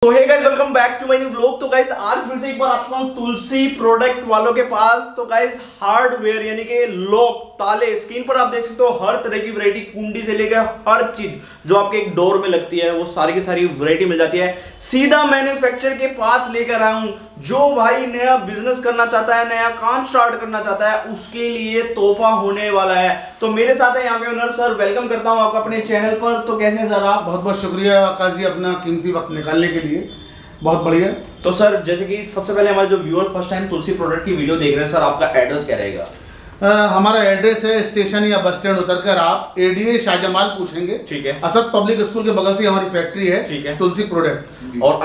तो hey guys welcome back to my new vlog. तो guys आज फिर से एक बार आ चुका हूं तुलसी प्रोडक्ट वालों के पास। तो गाइस हार्डवेयर यानी कि लॉक ताले, स्क्रीन पर आप देख सकते हो हर तरह की वैरायटी, कुंडी से लेकर हर चीज जो आपके एक डोर में लगती है वो सारी की सारी वैरायटी मिल जाती है। सीधा मैन्युफैक्चरर के पास लेकर आया हूं। जो भाई नया बिजनेस करना चाहता है, नया काम स्टार्ट करना चाहता है, उसके लिए तोहफा होने वाला है। तो मेरे साथ है यहाँ पे ओनर सर, वेलकम करता हूँ आपका अपने चैनल पर। तो कैसे हैं सर आप? बहुत बहुत शुक्रिया आकाश जी अपना कीमती वक्त निकालने के लिए, बहुत बढ़िया। तो सर जैसे कि सबसे पहले हमारे जो व्यूअर फर्स्ट टाइम तुलसी प्रोडक्ट की वीडियो देख रहे हैं, सर आपका एड्रेस क्या रहेगा? हमारा एड्रेस है स्टेशन या बस स्टैंड उतरकर आप एडीए शाहजमाल पूछेंगे, ठीक है। असद पब्लिक स्कूल के बगल से हमारी फैक्ट्री है, ठीक है। तुलसी प्रोडक्ट। और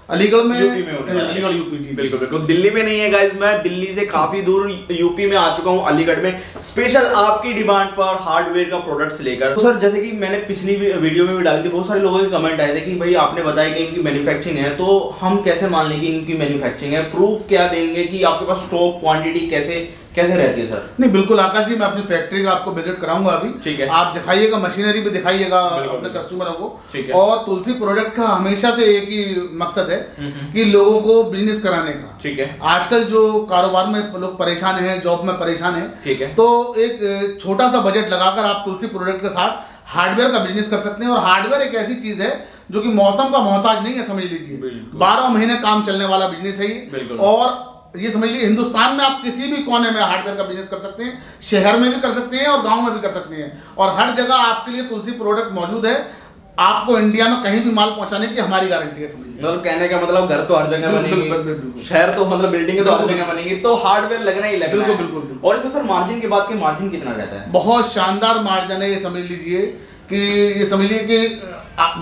अलीगढ़ में यूपी में होने वाला है। अलीगढ़ यूपी जी, बिल्कुल बिल्कुल। दिल्ली में नहीं है गाइस, मैं दिल्ली से काफी दूर यूपी में आ चुका हूं, अलीगढ़ में, स्पेशल आपकी डिमांड पर हार्डवेयर का प्रोडक्ट्स लेकर। तो सर जैसे कि मैंने पिछली वीडियो में भी डाली थी, बहुत सारे लोगों के कमेंट आए थे कि भाई आपने बताया कि इनकी मैन्युफैक्चरिंग है, तो हम कैसे मान लें कि इनकी मैन्युफैक्चरिंग है? प्रूफ क्या देंगे कि आपके पास स्टॉक क्वांटिटी कैसे रहती है सर? नहीं बिल्कुल आकाश जी, मैं अपनी फैक्ट्री का आपको विजिट कराऊंगा अभी, ठीक है। आप दिखाइएगा, मशीनरी भी दिखाइएगा अपने कस्टमरों को, ठीक है। और तुलसी प्रोडक्ट का हमेशा से एक ही मकसद है कि लोगों को बिजनेस कराने का। ठीक है। आजकल जो कारोबार में लोग परेशान हैं, जॉब में परेशान हैं, ठीक है, तो एक छोटा सा बजट लगाकर आप तुलसी प्रोडक्ट के साथ हार्डवेयर का बिजनेस कर सकते हैं। और हार्डवेयर एक ऐसी चीज है जो कि मौसम का मोहताज नहीं है, समझ लीजिए 12 महीने काम चलने वाला बिजनेस है ये। और ये समझ लीजिए हिंदुस्तान में आप किसी भी कोने में हार्डवेयर का बिजनेस कर सकते हैं, शहर में भी कर सकते हैं और गांव में भी कर सकते हैं, और हर जगह आपके लिए तुलसी प्रोडक्ट मौजूद है। आपको इंडिया में कहीं भी माल पहुंचाने की हमारी गारंटी है, समझिए। मतलब कहने का मतलब घर तो हर जगह बनेगी, शहर तो मतलब बिल्डिंग तो हर जगह बनेगी, तो हार्डवेयर लगना ही लगना है। बिल्कुल। और इसमें सर मार्जिन की बात की, मार्जिन कितना रहता है? बहुत शानदार मार्जिन है। ये समझ लीजिए कि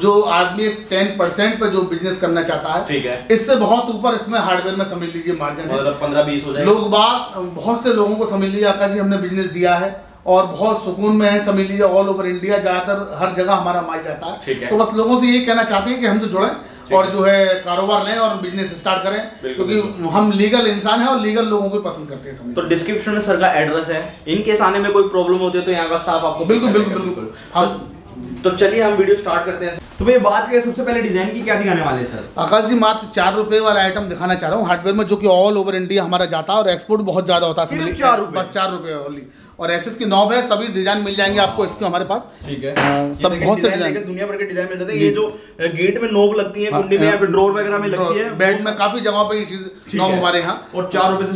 जो आदमी 10% पे जो बिजनेस करना चाहता है, ठीक है, इससे बहुत ऊपर इसमें हार्डवेयर में समझ लीजिए मार्जिन है, मतलब 15-20 हो जाए। लोग बहुत से लोगों को समझ लीजिए आकाश जी हमने बिजनेस दिया है और बहुत सुकून में है, समझ लीजिए ऑल ओवर इंडिया, ज्यादातर हर जगह हमारा माल जाता है, ठीक है। तो बस लोगों से ये कहना चाहते हैं कि हमसे जुड़ें और जो है कारोबार लें और बिजनेस स्टार्ट करें, क्योंकि हम लीगल इंसान हैं और लीगल लोगों को पसंद करते हैं। तो डिस्क्रिप्शन में सर का एड्रेस है, इनकेस आने में कोई प्रॉब्लम होती है तो यहाँ का स्टाफ आपको बिल्कुल हम तो चलिए हम वीडियो स्टार्ट करते हैं। तो भाई बात करें सबसे पहले डिजाइन की, क्या दिखाने वाले हैं सर? आकाश जी मात्र 4 रुपए वाला आइटम दिखाना चाह रहा हूँ हार्डवेयर में, जो कि ऑल ओवर इंडिया हमारा जाता है और एक्सपोर्ट बहुत ज्यादा होता है। सिर्फ 4 रुपए? बस 4 रुपए ओनली। और एसएस की नॉब है, सभी डिजाइन मिल जाएंगे आपको इसके हमारे पास, ठीक है। सब बहुत से डिजाइन, दुनिया भर के डिजाइन मिल जाते हैं। ये जो गेट में नॉब लगती है, कुंडी में या फिर ड्रॉर वगैरह में लगती है, बेड में काफी जगह पे ये चीज नॉब हमारे यहाँ, और 4 रुपए से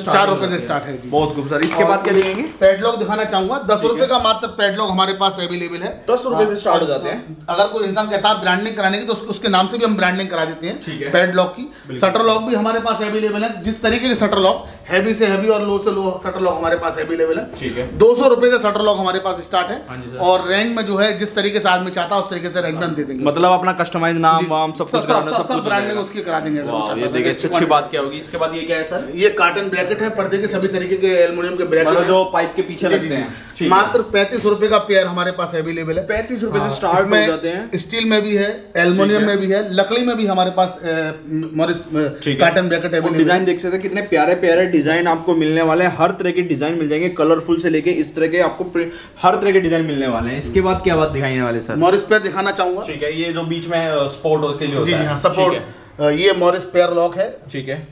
स्टार्ट है। बहुत खूब सर। इसके बाद क्या देंगे? पैडलॉक दिखाना चाहूंगा। 10 रुपए का मात्र पैडलॉक हमारे पास अवेलेबल है, 10 रुपए से स्टार्ट हो जाते हैं। अगर कोई इंसान कहता है ब्रांडिंग कराने की तो उसके नाम से भी हम ब्रांडिंग करा देते हैं पैडलॉक की। शटर लॉक भी हमारे पास अवेलेबल है, जिस तरीके के शटर लॉक, हैवी से हैवी और लो से लो शटर लॉक हमारे पास अवेलेबल है, ठीक है। 200 रुपए से शटर लॉक हमारे पास स्टार्ट है, और रेंज में जो है जिस तरीके से आदमी चाहता है उस तरीके से रेंज में दे देंगे। मतलब अपना कस्टमाइज नाम वाम सब कुछ ब्रांडिंग उसकी करा देंगे। ये देखिए इससे अच्छी बात क्या होगी। इसके बाद ये क्या है सर? ये कार्टन ब्रैकेट है, पर्दे के सभी तरीके के एल्युमिनियम के ब्रैकेट जो पाइप के पीछे लगते हैं। मात्र 35 रुपए का पेयर हमारे पास अवेलेबल है। 35 रुपए से स्टार्ट हो जाते हैं। स्टील में भी है, एल्युमिनियम में भी है, लकड़ी में भी हमारे पास Morris carton bracket available. Design देख सकते हैं कितने प्यारे प्यारे डिजाइन आपको मिलने वाले हैं। हर तरह के डिजाइन मिल जाएंगे, कलरफुल से लेके इस तरह के आपको हर तरह के डिजाइन मिलने वाले हैं। इसके बाद क्या बात दिखाने वाले सर? मॉरिस पेयर दिखाना चाहूंगा, ठीक है। ये जो बीच में स्पोर्ट के लिए होता है, सपोर्ट, ये मॉरिस पेयर लॉक है, ठीक है।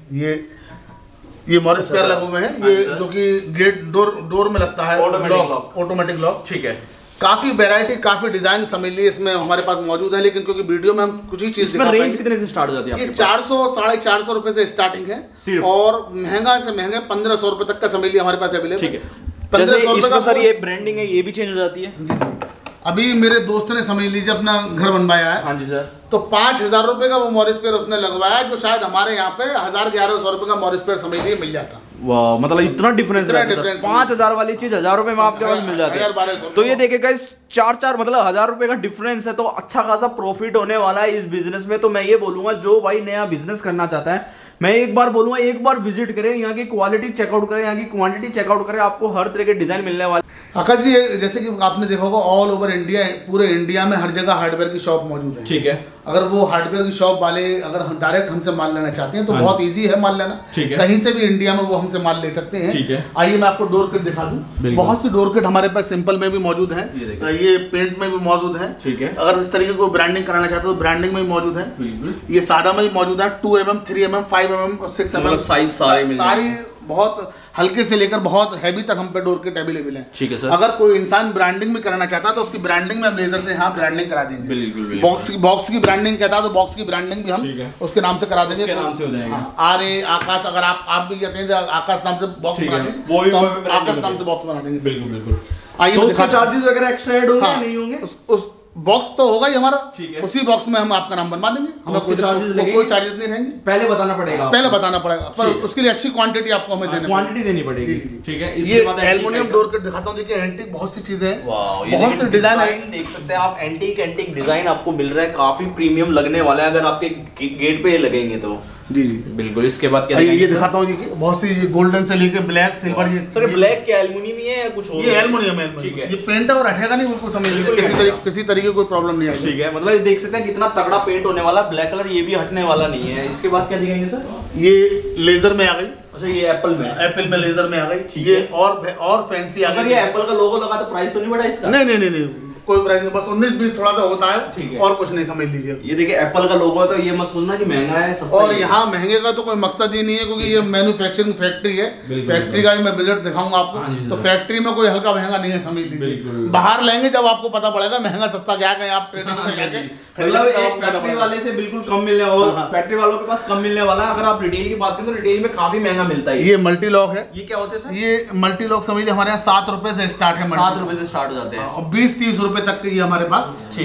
ये मॉरिस पेयर लगे हुए हैं, ये जो कि गेट डोर में लगता है, ऑटोमेटिक लॉक, ठीक है। काफी वैरायटी, काफी डिजाइन समझ लीजिए इसमें हमारे पास मौजूद है, लेकिन क्योंकि वीडियो में हम कुछ ही चीज इसमें रेंज कितने से स्टार्ट हो जाती है? ये 400-450 रुपए से स्टार्टिंग है, और महंगा से महंगे 1500 रुपए तक का समझ लीजिए हमारे पास अवेलेबल, ठीक है। 1500 रुपए का सर ये ब्रांडिंग है, ये भी चेंज हो जाती है। अभी मेरे दोस्त ने समझ लीजिए अपना घर बनवाया है, हाँ जी सर, तो 5000 रुपए का वो मॉरिस पेयर उसने लगवाया, जो शायद हमारे यहाँ पे 1100 रुपए का मॉरिस पेयर समझ लीजिए मिल जाता। वाह, मतलब इतना डिफरेंस है। 5000 वाली चीज 1000 रुपए में आपके पास मिल जाती है। तो ये देखिए गाइस, 4 मतलब 1000 रुपए का डिफरेंस है, तो अच्छा खासा प्रॉफिट होने वाला है इस बिजनेस में। तो मैं ये बोलूंगा जो भाई नया बिजनेस करना चाहता है, मैं एक बार बोलूंगा एक बार विजिट करें, यहाँ की क्वालिटी चेकआउट करें, यहाँ की क्वांटिटी चेकआउट करें, आपको हर तरह के डिजाइन मिलने वाले। आकाश जी जैसे कि आपने देखा होगा ऑल ओवर इंडिया, पूरे इंडिया में हर जगह हार्डवेयर की शॉप मौजूद है, ठीक है। अगर वो हार्डवेयर की शॉप वाले अगर हम डायरेक्ट हमसे माल लेना चाहते हैं तो बहुत इजी है माल लेना, कहीं से भी इंडिया में वो हमसे माल ले सकते हैं। आइए मैं आपको डोर किट दिखा दूं। बहुत सी डोर किट हमारे पास सिंपल में भी मौजूद है, ये पेंट में भी मौजूद है। अगर इस तरीके को ब्रांडिंग कराना चाहते हो तो ब्रांडिंग में भी मौजूद है, ये सादा में भी मौजूद है। 2mm, 3mm, 5mm और 6mm साइज सारी बहुत हल्के से लेकर बहुत हैवी तक हम पे डोर किट अवेलेबल है। ठीक है सर। अगर कोई इंसान ब्रांडिंग भी कराना चाहता है तो उसकी ब्रांडिंग में हम लेजर से यहाँ ब्रांडिंग करा देंगे। बिल्कुल। बॉक्स की ब्रांडिंग कहता है तो बॉक्स की ब्रांडिंग भी हम उसके नाम से करा देंगे, उसके नाम से हो जाएगा। आरे आकाश, अगर आप भी कहते हैं आकाश नाम से बॉक्स बना देंगे तो आकाश नाम से बॉक्स बना देंगे। बिल्कुल। आइए उसके चार्जेस वगैरह एक्स्ट्रा ऐड होंगे या नहीं होंगे? उस बॉक्स तो होगा ही हमारा, उसी बॉक्स में हम आपका नाम बनवा देंगे, हमें कोई चार्जेस नहीं रहेंगे। पहले बताना पड़ेगा पर उसके लिए अच्छी क्वांटिटी आपको हमें क्वांटिटी देनी पड़ेगी। ठीक है। ये एल्युमिनियम डोर किट दिखाता हूँ, देखिए एंटीक बहुत सी चीजें हैं, बहुत से डिजाइन देख सकते हैं आप। एंटीक डिजाइन आपको मिल रहा है, काफी प्रीमियम लगने वाला है अगर आपके गेट पे लगेंगे तो। जी बिल्कुल। इसके बाद क्या ये दिखाता हूँ, बहुत सी गोल्डन से लेके ब्लैक, सिल्वर। ये सर ब्लैक क्या एल्युमिनियम ही है या कुछ और? ये एल्युमिनियम है। ठीक है। ये पेंट है और हटेगा नहीं, बिल्कुल समझ लीजिए, किसी तरीके कोई प्रॉब्लम नहीं आएगी। ठीक है। मतलब ये देख सकते हैं कितना तगड़ा पेंट होने वाला, ब्लैक कलर ये भी हटने वाला नहीं है। इसके बाद क्या दिखाएंगे सर? ये लेजर में आ गई। अच्छा, ये एप्पल में लेजर में आ गई। ये और फैंसी आ गई। सर ये एप्पल का लोगो लगा तो प्राइस तो नहीं बढ़ा इसका? नहीं, कोई प्राइस नहीं, बस 19-20 थोड़ा सा होता है। ठीक है। और कुछ नहीं, समझ लीजिए। ये देखिए एप्पल का लोगो है तो ये मत सोचना कि महंगा है, सस्ता। और यहाँ महंगे का तो कोई मकसद ही नहीं है, क्योंकि ये मैन्युफैक्चरिंग फैक्ट्री है। फैक्ट्री का मैं बजट दिखाऊंगा आपको, तो फैक्ट्री में कोई हल्का महंगा नहीं है, समझ लीजिए। बाहर लेंगे जब आपको पता पड़ेगा महंगा सस्ता क्या है, आप ट्रेडिंग में जाके मतलब फैक्ट्री वाले से बिल्कुल कम मिलने वाला, फैक्ट्री वालों के पास कम मिलने वाला। अगर आप रिटेल की बात करें तो रिटेल में काफी महंगा मिलता है। ये मल्टी लॉक है। ये क्या होते हैं सर? ये मल्टी लॉक समझिए हमारे यहाँ 7 रुपए से स्टार्ट है, 7 रुपए से स्टार्ट हो जाते हैं और 20-30 रुपए तक के ये हमारे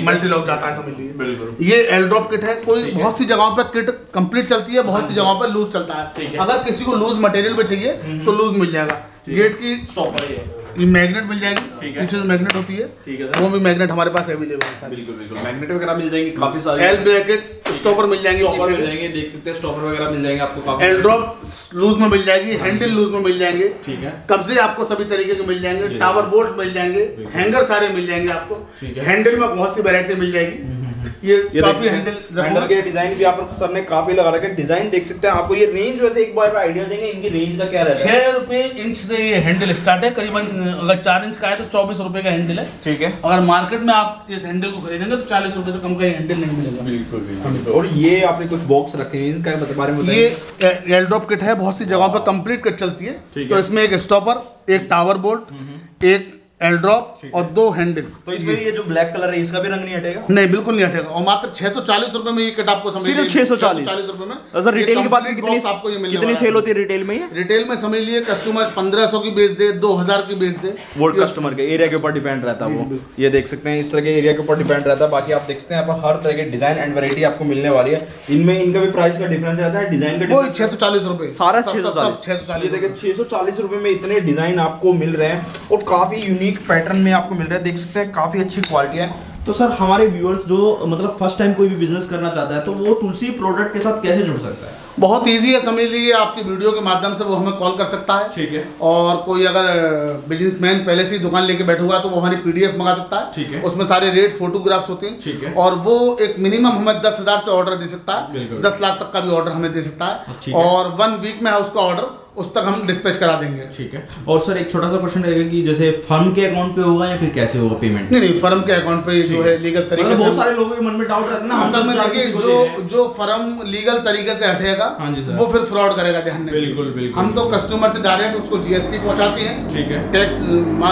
मल्टी लॉक जाता है, समझ लीजिए। बिल्कुल। ये एल ड्रॉप किट है। कोई बहुत सी जगहों पे किट कंप्लीट चलती है, बहुत सी जगहों पे लूज चलता है। अगर किसी को लूज मटेरियल पे चाहिए तो लूज मिल जाएगा। गेट की स्टॉपर है, ये मैग्नेट मिल जाएगी, पीछे जो मैग्नेट होती है। ठीक है। वो भी मैग्नेट हमारे पास अवेलेबल है। बिल्कुल। मैग्नेट वगैरह मिल जाएंगी काफी सारे। एल ब्रैकेट स्टॉपर मिल जाएंगे, देख सकते हैं स्टॉपर वगैरह मिल जाएंगे आपको काफी। एल ड्रॉप लूज में मिल जाएगी, हैंडल लूज में मिल जाएंगे। ठीक है। कब्जे आपको सभी तरीके के मिल जाएंगे, टावर बोल्ट मिल जाएंगे, हैंगर सारे मिल जाएंगे आपको। हैंडल में बहुत सी वैरायटी मिल जाएगी। ये काफी हैंडल के डिजाइन भी आप सर ने काफी लगा रखे, डिजाइन देख सकते हैं। आपको ये रेंज वैसे एक बार आइडिया देंगे इनकी रेंज का क्या रहता है? 6 रुपए इंच से ये हैंडल स्टार्ट है, करीबन अगर 4 इंच का है तो 24 रुपए का हैंडल है। ठीक है। अगर मार्केट में आप इस हैंडल को खरीदेंगे तो 40 रुपए से कम का हैंडल नहीं मिलेगा। बिल्कुल। और ये आपने कुछ बॉक्स रखे हैं, इनका बारे में बताइए। ये एल ड्रॉप किट है, बहुत सी जगहों पर कंप्लीट किट चलती है। तो इसमें एक स्टॉपर, एक टावर बोल्ट, एक एल ड्रॉप और 2 हैंडल। तो इसमें ये जो ब्लैक कलर है इसका भी रंग नहीं हटेगा? नहीं, बिल्कुल नहीं हटेगा। और मात्र 640 रुपए में ये किट आपको समझ लीजिए, 640 रुपए में। सर रिटेल की बात करें कितनी सेल होती है रिटेल में? रिटेल में समझ लीजिए कस्टमर 1500 की बेच दे, 2000 की बेच दे, वो कस्टमर के एरिया के ऊपर डिपेंड रहता है। वो ये देख सकते हैं इस तरह के एरिया के ऊपर डिपेंड रहता है। बाकी आप देख सकते हैं यहाँ पर हर तरह के डिजाइन एंड वैरायटी आपको मिलने वाली है। इनमें इनका भी प्राइस का डिफरेंस रहता है, डिजाइन का 640 रुपए, सारा 640। ये देखिए 640 रुपए में इतने डिजाइन आपको मिल रहे हैं और काफी यूनिक पैटर्न में आपको मिल रहा है, देख सकते हैं काफी अच्छी क्वालिटी है। तो सर हमारे व्यूअर्स जो मतलब फर्स्ट टाइम कोई भी बिजनेस करना चाहता है तो वो तुलसी प्रोडक्ट के साथ कैसे जुड़ सकता है? बहुत इजी है, समझ लीजिए आपकी वीडियो के माध्यम से वो हमें कॉल कर सकता है। ठीक है। और कोई अगर बिजनेसमैन पहले से ही दुकान लेके बैठा हुआ है तो वो हमारी PDF मंगा सकता है। ठीक है। उसमें सारे रेट फोटोग्राफ्स होते हैं। ठीक है। और वो एक मिनिमम हमें 10,000 से ऑर्डर दे सकता है, 10 लाख तक का भी ऑर्डर हमें दे सकता है। और 1 वीक में है उसका ऑर्डर, उस तक हम डिस्पैच करा देंगे। ठीक है। और सर एक छोटा सा क्वेश्चन रहेगा कि जैसे फर्म के अकाउंट पे होगा या फिर कैसे होगा पेमेंट? नहीं, फर्म के अकाउंट पे जो है लीगल तरीके से। बहुत सारे लोगों के मन में डाउट रहता है ना, हम जो फर्म लीगल तरीके से हटेगा वो फिर फ्रॉड करेगा, ध्यान नहीं। बिल्कुल। हम तो कस्टमर से डायरेक्ट उसको GST पहुंचाते हैं। ठीक है। टैक्स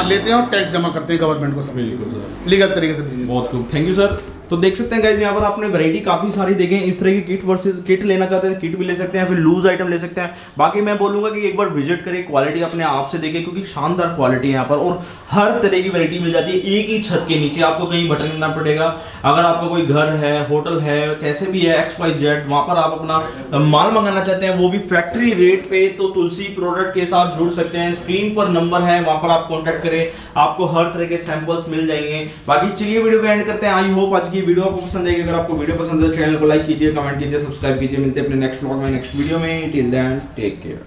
लेते हैं और टैक्स जमा करते हैं गवर्नमेंट को। बिल्कुल सर, लीगल तरीके से। बहुत खूब, थैंक यू सर। तो देख सकते हैं गाइस यहाँ पर आपने वैरायटी काफी सारी देखें। इस तरह की किट वर्सेस किट लेना चाहते हैं किट भी ले सकते हैं, फिर लूज आइटम ले सकते हैं। बाकी मैं बोलूंगा कि एक बार विजिट करें, क्वालिटी अपने आप से देखें क्योंकि शानदार क्वालिटी है यहाँ पर और हर तरह की वैरायटी मिल जाती है एक ही छत के नीचे। आपको कहीं भटकना पड़ेगा। अगर आपका कोई घर है, होटल है, कैसे भी है XYZ, वहाँ पर आप अपना माल मंगाना चाहते हैं वो भी फैक्ट्री रेट पे, तो तुलसी प्रोडक्ट के साथ जुड़ सकते हैं। स्क्रीन पर नंबर है, वहाँ पर आप कॉन्टैक्ट करें, आपको हर तरह के सैंपल्स मिल जाएंगे। बाकी चलिए वीडियो को एंड करते हैं। आई होप आज की वीडियो आपको पसंद आएगी। अगर आपको वीडियो पसंद है तो चैनल को लाइक कीजिए, कमेंट कीजिए, सब्सक्राइब कीजिए। मिलते हैं अपने नेक्स्ट व्लॉग में, नेक्स्ट वीडियो में। Till then take care.